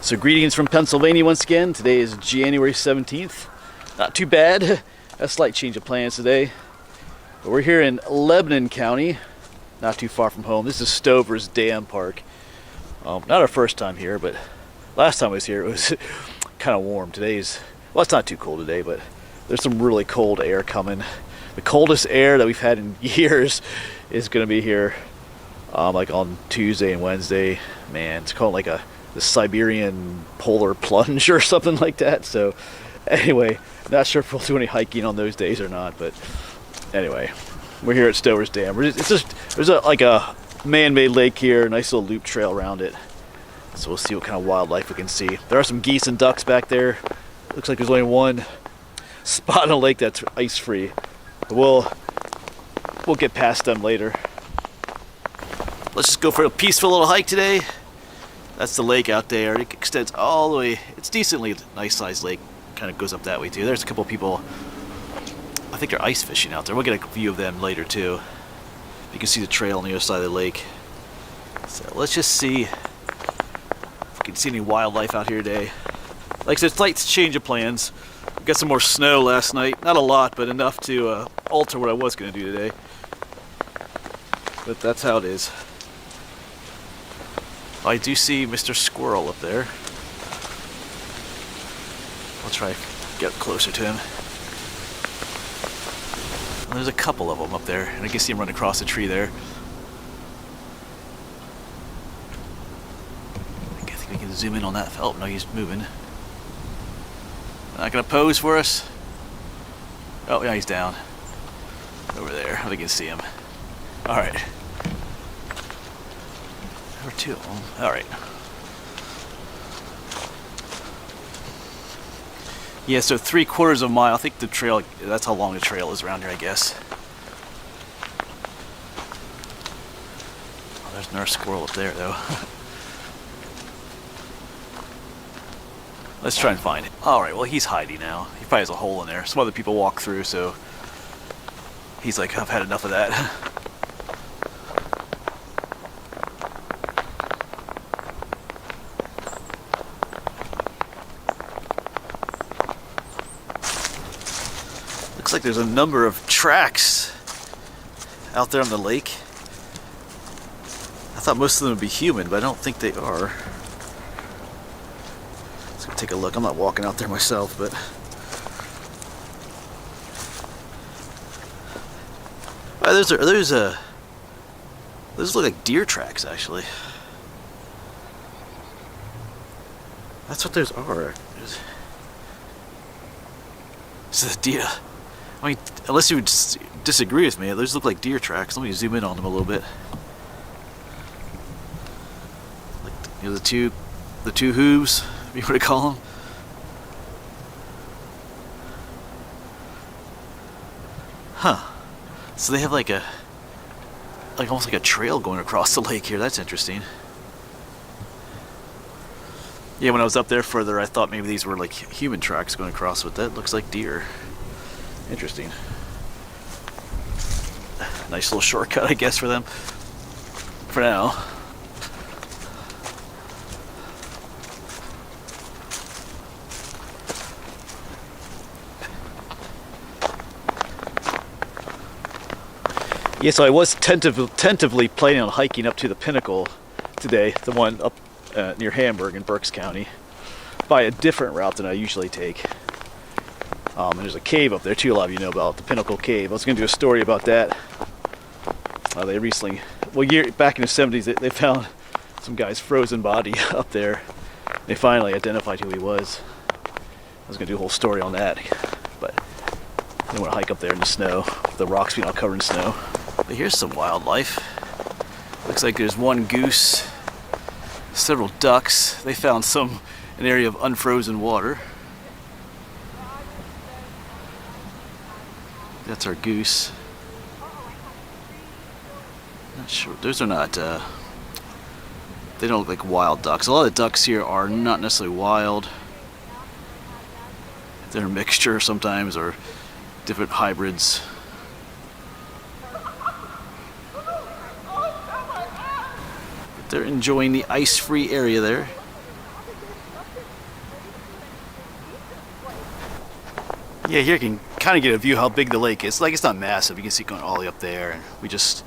So greetings from Pennsylvania once again. Today is January 17th. Not too bad. A slight change of plans today. But we're here in Lebanon County, not too far from home. This is Stoevers Dam Park. Not our first time here, but last time I was here it was kind of warm. Today's, well, it's not too cold today, but there's some really cold air coming. The coldest air that we've had in years is going to be here like on Tuesday and Wednesday. Man, it's called like the Siberian polar plunge or something like that. So anyway, not sure if we'll do any hiking on those days or not, but anyway, we're here at Stoevers Dam. There's like a man-made lake here, nice little loop trail around it. So we'll see what kind of wildlife we can see. There are some geese and ducks back there. Looks like there's only one spot in the lake that's ice-free. But we'll get past them later. Let's just go for a peaceful little hike today. That's the lake out there. It extends all the way. It's decently nice sized lake. Kind of goes up that way too. There's a couple people, I think they're ice fishing out there. We'll get a view of them later too. You can see the trail on the other side of the lake. So let's just see if we can see any wildlife out here today. Like I said, slight change of plans. We got some more snow last night. Not a lot, but enough to alter what I was going to do today. But that's how it is. I do see Mr. Squirrel up there. I'll try to get closer to him. And there's a couple of them up there, and I can see him run across the tree there. I think we can zoom in on that. Oh, no, he's moving. Not gonna pose for us. Oh, yeah, he's down. Over there. I think you can see him. Alright. There were two of them. Alright. Yeah, so 3/4 of a mile. I think the trail, that's how long the trail is around here, I guess. Oh, there's another squirrel up there, though. Let's try and find it. Alright, well, he's hiding now. He probably has a hole in there. Some other people walk through, so he's like, I've had enough of that. Looks like there's a number of tracks out there on the lake. I thought most of them would be human, but I don't think they are. Let's go take a look. I'm not walking out there myself, but those look like deer tracks, actually. That's what those are. It's a deer. I mean, unless you would disagree with me, those look like deer tracks. Let me zoom in on them a little bit. Like, you know, the two hooves, if you want to call them. Huh. So they have like almost like a trail going across the lake here. That's interesting. Yeah, when I was up there further, I thought maybe these were like human tracks going across, but that looks like deer. Interesting. Nice little shortcut, I guess, for them. For now. Yeah, so I was tentatively planning on hiking up to the pinnacle today, the one up near Hamburg in Berks County, by a different route than I usually take. And there's a cave up there too, a lot of you know about the Pinnacle Cave. I was going to do a story about that. They recently, well, back in the 70s, they found some guy's frozen body up there. They finally identified who he was. I was going to do a whole story on that, but I didn't want to hike up there in the snow, the rocks being all covered in snow. But here's some wildlife. Looks like there's one goose, several ducks. They found an area of unfrozen water. That's our goose. Not sure. Those are not, they don't look like wild ducks. A lot of the ducks here are not necessarily wild. They're a mixture sometimes, or different hybrids. They're enjoying the ice-free area there. Yeah, here you can kind of get a view how big the lake is. Like, it's not massive. You can see it going all the way up there, and we just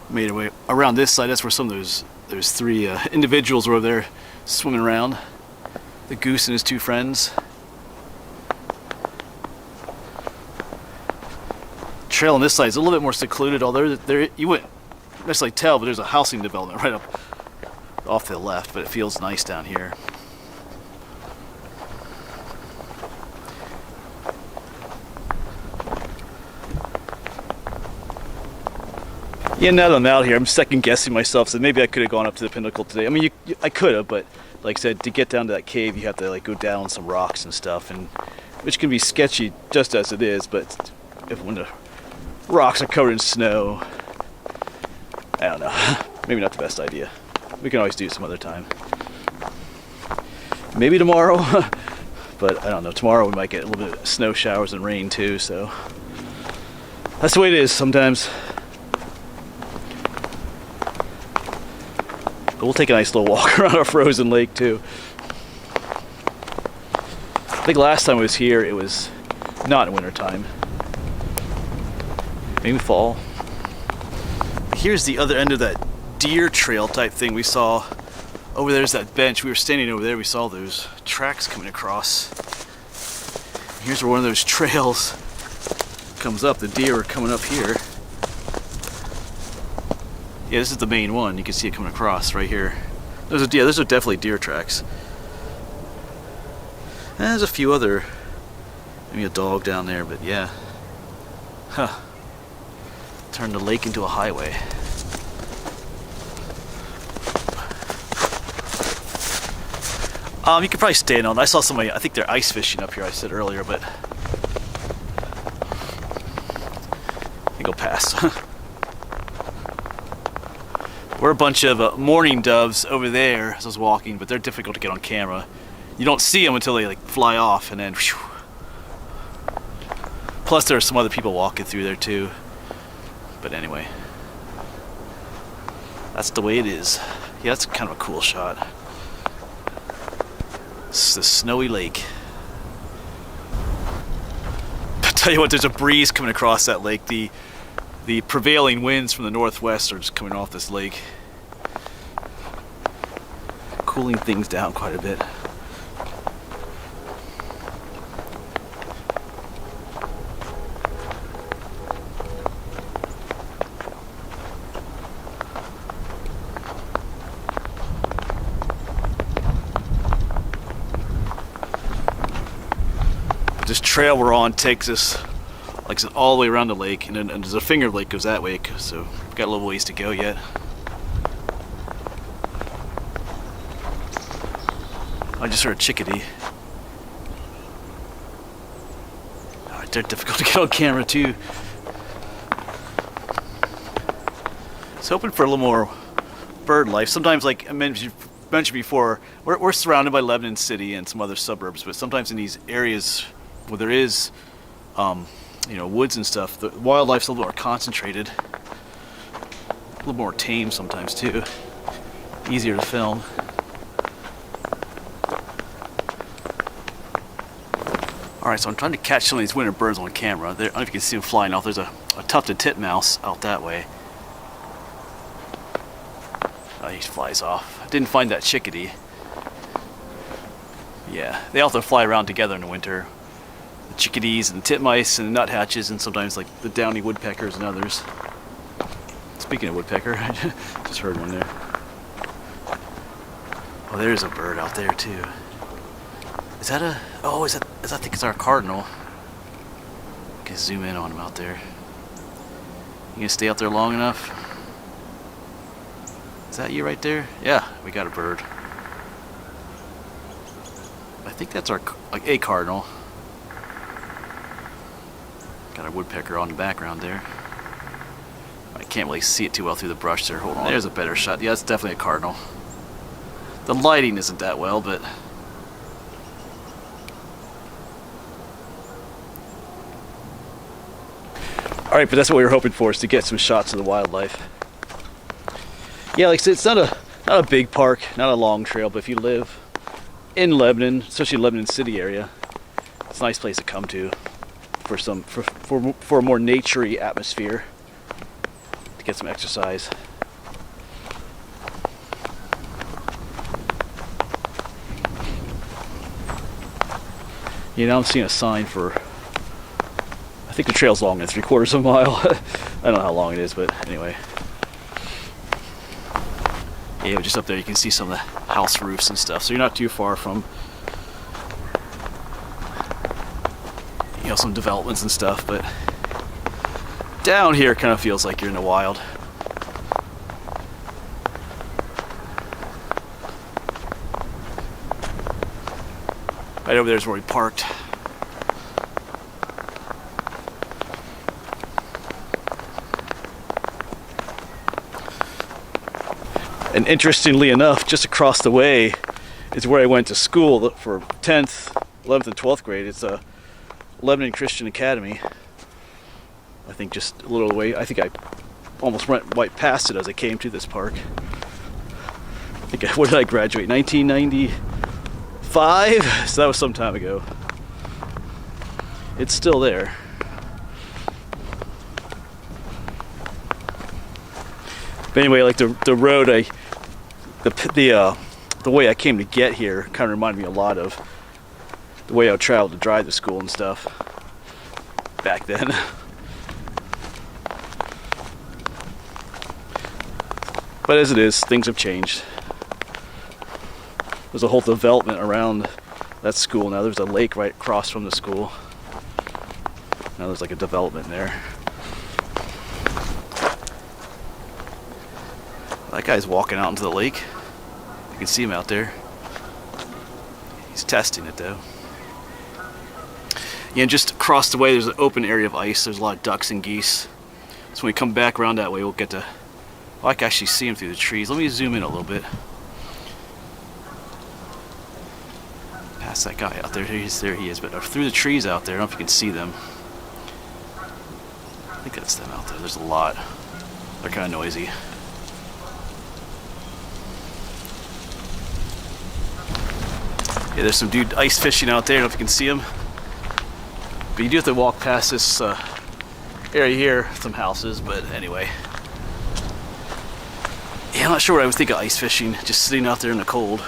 made our way around this side. That's where some of those three individuals were over there swimming around. The goose and his two friends. Trail on this side is a little bit more secluded, although there you wouldn't necessarily tell, but there's a housing development right up off to the left, but it feels nice down here. Yeah, now that I'm out here, I'm second guessing myself, so maybe I could have gone up to the pinnacle today. I mean, I could have, but like I said, to get down to that cave, you have to like go down some rocks and stuff, and which can be sketchy just as it is. But when the rocks are covered in snow, I don't know. Maybe not the best idea. We can always do it some other time. Maybe tomorrow, but I don't know. Tomorrow we might get a little bit of snow showers and rain too, so that's the way it is sometimes. But we'll take a nice little walk around our frozen lake too. I think last time I was here, it was not in winter time. Maybe fall. Here's the other end of that deer trail type thing we saw. Over there's that bench. We were standing over there. We saw those tracks coming across. Here's where one of those trails comes up. The deer are coming up here. Yeah, this is the main one. You can see it coming across right here. Those are definitely deer tracks. And there's a few other, maybe a dog down there, but yeah. Huh. Turned the lake into a highway. You could probably stand on. I saw somebody, I think they're ice fishing up here, I said earlier, but I think I'll pass. We're a bunch of mourning doves over there as I was walking, but they're difficult to get on camera. You don't see them until they like fly off, and then whew. Plus there are some other people walking through there too. But anyway, that's the way it is. Yeah, that's kind of a cool shot. It's the snowy lake. I tell you what, there's a breeze coming across that lake. The prevailing winds from the northwest are just coming off this lake, cooling things down quite a bit. This trail we're on takes us like all the way around the lake, and there's a finger lake goes that way, so we've got a little ways to go yet. I just heard a chickadee. Alright, they're difficult to get on camera too. I was hoping for a little more bird life. Sometimes, like I mentioned before, we're surrounded by Lebanon City and some other suburbs, but sometimes in these areas where there is woods and stuff, the wildlife's a little more concentrated, a little more tame sometimes too, easier to film. Alright, so I'm trying to catch some of these winter birds on camera. I don't know if you can see them flying off. There's a tufted titmouse out that way. Oh, he flies off. I didn't find that chickadee. Yeah, they also fly around together in the winter. Chickadees and titmice and nuthatches, and sometimes like the downy woodpeckers and others. Speaking of woodpecker, I just heard one there. Oh, there's a bird out there too. Is that a? Oh, I think it's our cardinal. I can zoom in on him out there. You gonna stay out there long enough? Is that you right there? Yeah, we got a bird. I think that's a cardinal. Got our woodpecker on the background there. I can't really see it too well through the brush there. Hold on. There's a better shot. Yeah, it's definitely a cardinal. The lighting isn't that well, but alright, but that's what we were hoping for, is to get some shots of the wildlife. Yeah, like I said, it's not a big park, not a long trail, but if you live in Lebanon, especially Lebanon City area, It's a nice place to come to for a more naturey atmosphere, to get some exercise. Now I'm seeing a sign for, I think the trail's longer than 3/4 of a mile. I don't know how long it is, but anyway. Yeah, just up there you can see some of the house roofs and stuff, so you're not too far from, some developments and stuff, but down here it kind of feels like you're in the wild. Right over there is where we parked. And interestingly enough, just across the way is where I went to school for 10th, 11th, and 12th grade. It's a Lebanon Christian Academy. I think just a little away. I think I almost went right past it as I came to this park. I think, when did I graduate? 1995? So that was some time ago. It's still there. But anyway, like the road, the way I came to get here kind of reminded me a lot of the way I would travel to drive to school and stuff back then. But as it is, things have changed. There's a whole development around that school now. There's a lake right across from the school. Now there's like a development there. That guy's walking out into the lake. You can see him out there. He's testing it though. Yeah, and just across the way there's an open area of ice. There's a lot of ducks and geese. So when we come back around that way, we'll get to, I can actually see them through the trees. Let me zoom in a little bit. Past that guy out there. There he is. But through the trees out there, I don't know if you can see them. I think that's them out there. There's a lot. They're kind of noisy. Yeah, there's some dude ice fishing out there. I don't know if you can see him. But you do have to walk past this area here, some houses, but anyway. Yeah, I'm not sure what I would think of ice fishing, just sitting out there in the cold.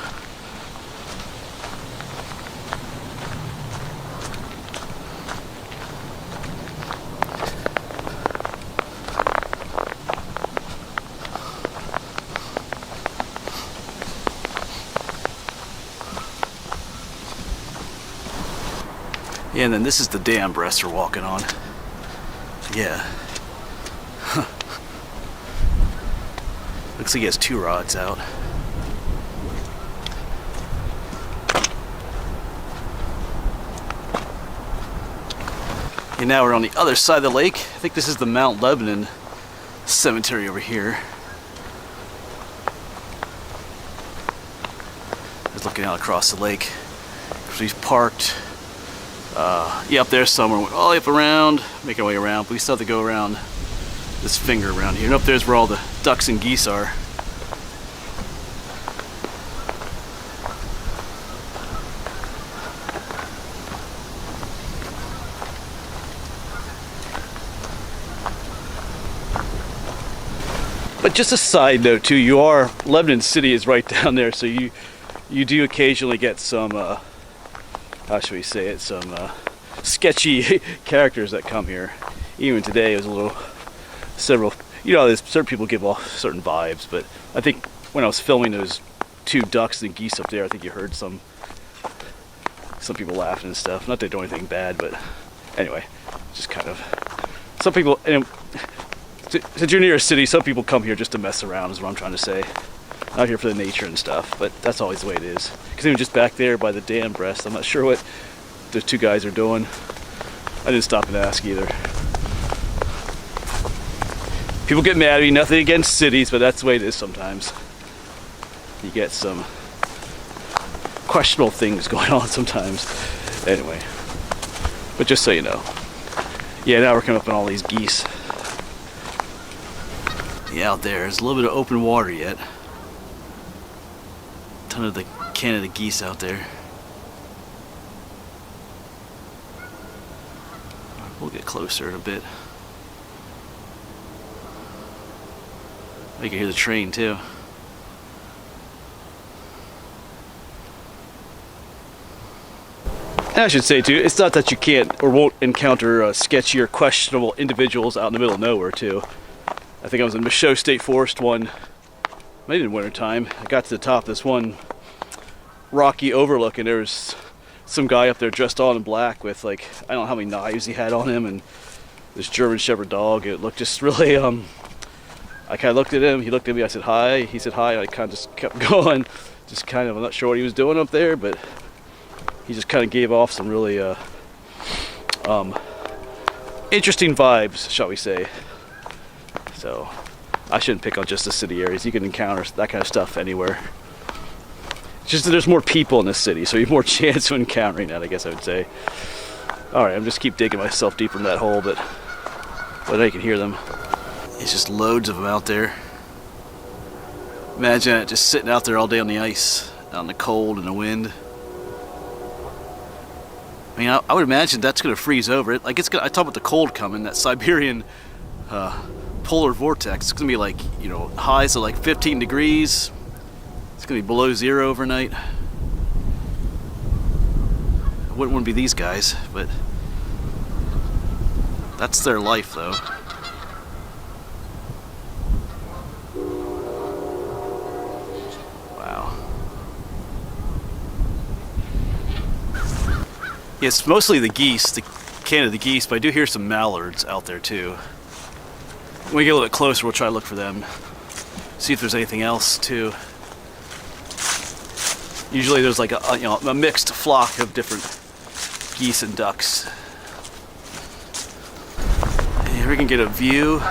Yeah, and then this is the dam breast we're walking on. Yeah. Huh. Looks like he has 2 rods out. And now we're on the other side of the lake. I think this is the Mount Lebanon cemetery over here. Just looking out across the lake. So he's parked. Yeah, up there somewhere. Went all the way up around, making our way around. But we still have to go around this finger around here. And up there's where all the ducks and geese are. But just a side note too, Lebanon City is right down there, so you do occasionally get some how should we say it, some sketchy characters that come here. Even today, it was there's certain people give off certain vibes, but I think when I was filming those 2 ducks and geese up there, I think you heard some people laughing and stuff. Not that they do anything bad, but anyway, just kind of, some people, and since you're near a city, some people come here just to mess around, is what I'm trying to say. Out here for the nature and stuff, but that's always the way it is. Because even just back there by the dam breast, I'm not sure what the 2 guys are doing. I didn't stop and ask either. People get mad at me, nothing against cities, but that's the way it is sometimes. You get some questionable things going on sometimes. Anyway, but just so you know. Yeah, now we're coming up on all these geese. Yeah, out there's a little bit of open water yet. Ton of the Canada geese out there. We'll get closer in a bit. You can hear the train too. And I should say too, it's not that you can't or won't encounter sketchy or questionable individuals out in the middle of nowhere too. I think I was in Michaud State Forest one, maybe in winter time. I got to the top of this one rocky overlook, and there was some guy up there dressed all in black with, like, I don't know how many knives he had on him, and this German Shepherd dog. It looked just really, I kind of looked at him, he looked at me, I said hi, he said hi, and I kind of just kept going. Just kind of, I'm not sure what he was doing up there, but he just kind of gave off some really interesting vibes, shall we say. So I shouldn't pick on just the city areas. You can encounter that kind of stuff anywhere. It's just that there's more people in this city, so you have more chance of encountering that, I guess I would say. Alright, I'm just keep digging myself deeper into that hole, but now you can hear them. It's just loads of them out there. Imagine it just sitting out there all day on the ice, out in the cold and the wind. I mean, I would imagine that's going to freeze over. I talk about the cold coming, that Siberian polar vortex. It's going to be like, you know, highs of like 15 degrees. It's going to be below zero overnight. It wouldn't be these guys, but that's their life, though. Wow. Yeah, it's mostly the geese, the Canada geese, but I do hear some mallards out there too. When we get a little bit closer, we'll try to look for them, see if there's anything else too. Usually there's like a mixed flock of different geese and ducks. And here we can get a view,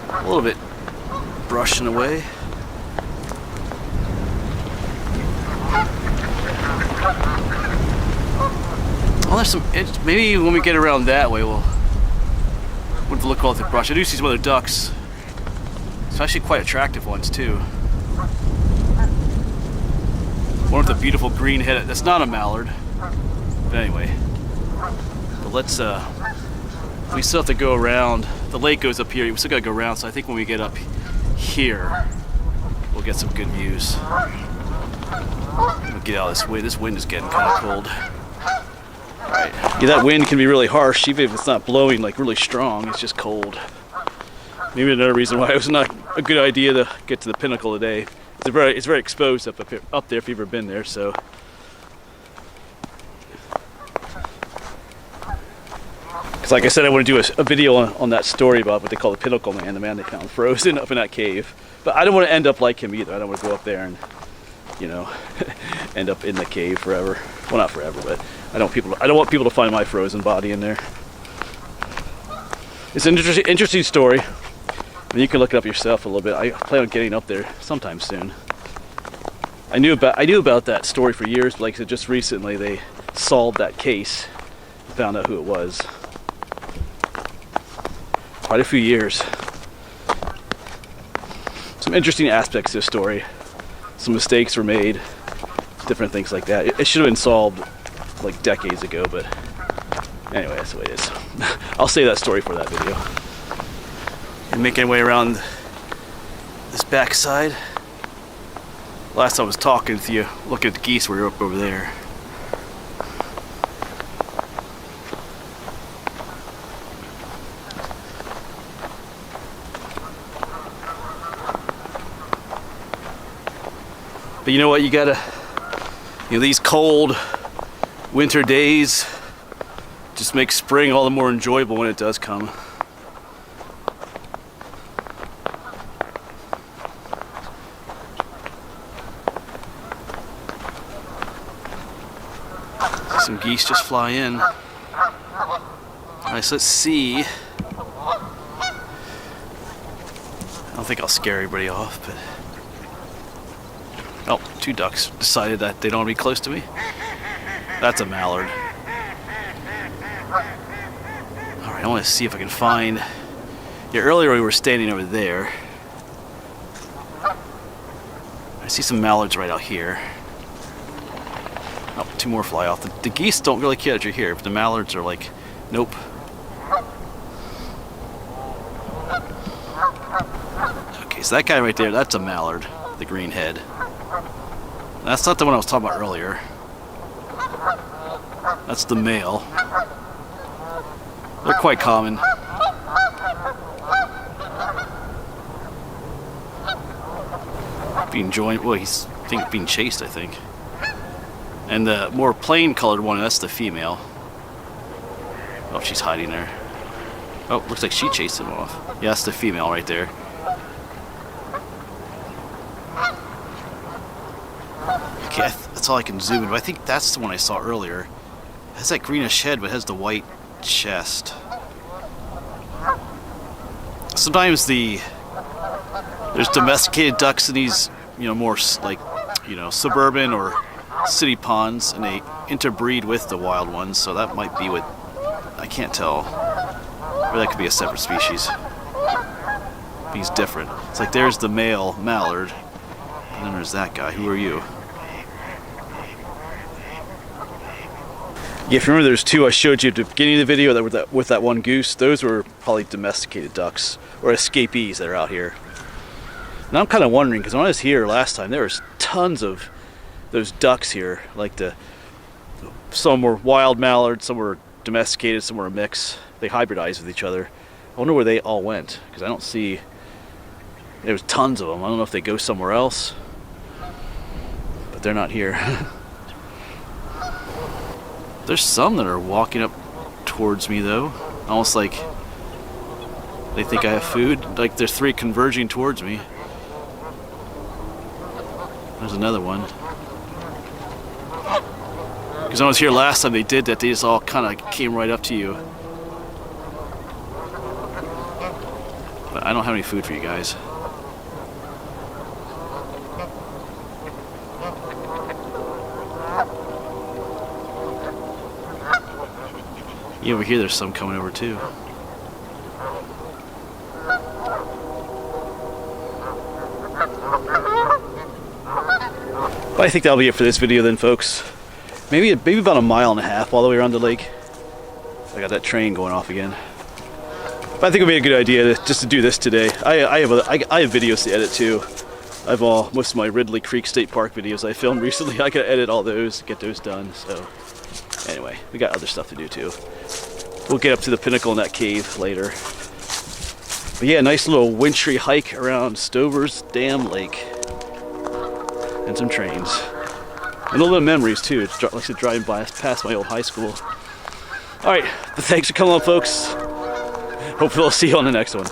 a little bit brushing away. Oh, there's some, maybe when we get around that way we'll look all at the brush. I do see some other ducks. It's actually quite attractive ones too. One with a beautiful green head. That's not a mallard. But anyway. But let's, we still have to go around. The lake goes up here. We still gotta go around, so I think when we get up here, we'll get some good views. We'll get out of this wind. This wind is getting kind of cold. Alright. Yeah, that wind can be really harsh, even if it's not blowing like really strong. It's just cold. Maybe another reason why it was not a good idea to get to the pinnacle today. It's very exposed up there if you've ever been there. So, because like I said, I want to do a video on that story about what they call the Pinnacle Man, the man they found frozen up in that cave. But I don't want to end up like him either. I don't want to go up there and, you know, end up in the cave forever. Well, not forever, but I don't want people to find my frozen body in there. It's an interesting story. I mean, you can look it up yourself a little bit. I plan on getting up there sometime soon. I knew about that story for years, but like I said, just recently they solved that case and found out who it was. Quite a few years. Some interesting aspects to the story. Some mistakes were made, different things like that. It should have been solved like decades ago, but anyway, that's the way it is. I'll save that story for that video. And making our way around this backside. Last time I was talking with you, looking at the geese, we were up over there. But you know what, you gotta, these cold winter days just make spring all the more enjoyable when it does come. Some geese just fly in. Alright, so let's see. I don't think I'll scare everybody off, but oh, two ducks decided that they don't want to be close to me. That's a mallard. Alright, I want to see if I can find. Yeah, earlier we were standing over there. I see some mallards right out here. Oh, two more fly off. The geese don't really catch you here, but the mallards are like, nope, Okay, so that guy right there, that's a mallard, the green head. That's not the one I was talking about earlier. That's the male. They're quite common. Being joined, well, he's being chased, I think. And the more plain colored one, that's the female. Oh, she's hiding there. Oh, looks like she chased him off. Yeah, that's the female right there. Okay, that's all I can zoom in, but I think that's the one I saw earlier. It has that greenish head, but it has the white chest. Sometimes there's domesticated ducks in these, more like, suburban or city ponds, and they interbreed with the wild ones, so that might be what, I can't tell. Or that could be a separate species. He's different. It's like there's the male mallard, and then there's that guy. Who are you? Yeah, if you remember, there's two I showed you at the beginning of the video that were with that one goose. Those were probably domesticated ducks or escapees that are out here. Now I'm kind of wondering, because when I was here last time, there was tons of those ducks here. Like some were wild mallards, some were domesticated, some were a mix. They hybridized with each other. I wonder where they all went, because I don't see. There's tons of them. I don't know if they go somewhere else, but they're not here. There's some that are walking up towards me though, almost like they think I have food. Like there's three converging towards me. There's another one. Because when I was here last time, they did that. They just all kind of came right up to you. But I don't have any food for you guys. Yeah, over here there's some coming over too. But I think that'll be it for this video then, folks. Maybe about a mile and a half all the way around the lake. I got that train going off again. But I think it'll be a good idea just to do this today. I have videos to edit too. I have most of my Ridley Creek State Park videos I filmed recently. I gotta edit all those, get those done. So anyway, we got other stuff to do too. We'll get up to the pinnacle in that cave later. But yeah, nice little wintry hike around Stoevers Dam Lake. And some trains. And a little bit of memories too. It's like I said, driving past my old high school. Alright, thanks for coming on, folks. Hopefully I'll see you on the next one.